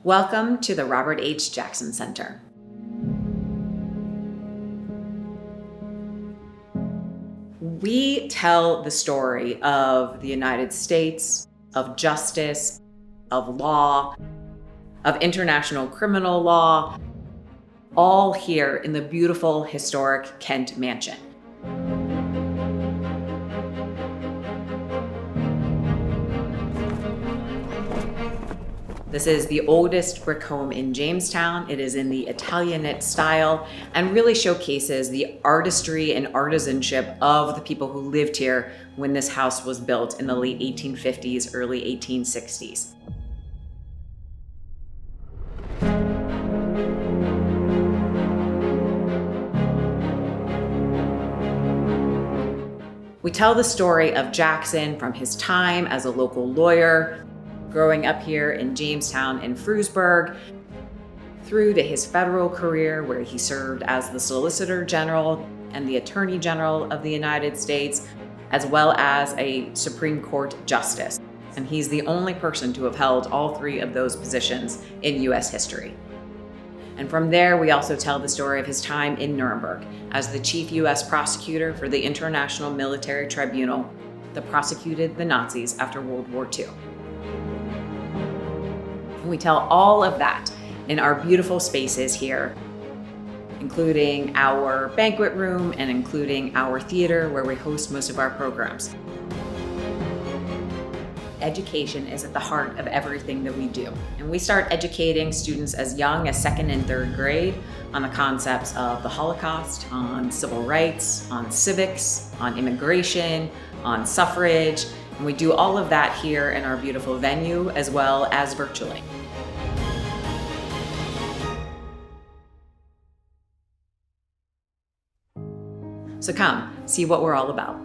Welcome to the Robert H. Jackson Center. We tell the story of the United States, of justice, of law, of international criminal law, all here in the beautiful historic Kent Mansion. This is the oldest brick home in Jamestown. It is in the Italianate style and really showcases the artistry and artisanship of the people who lived here when this house was built in the late 1850s, early 1860s. We tell the story of Jackson from his time as a local lawyer, growing up here in Jamestown and Frewsburg, through to his federal career where he served as the Solicitor General and the Attorney General of the United States, as well as a Supreme Court Justice. And he's the only person to have held all three of those positions in U.S. history. And from there, we also tell the story of his time in Nuremberg as the chief U.S. prosecutor for the International Military Tribunal that prosecuted the Nazis after World War II. We tell all of that in our beautiful spaces here, including our banquet room and including our theater where we host most of our programs. Education is at the heart of everything that we do. And we start educating students as young as second and third grade on the concepts of the Holocaust, on civil rights, on civics, on immigration, on suffrage. And we do all of that here in our beautiful venue as well as virtually. So come, see what we're all about.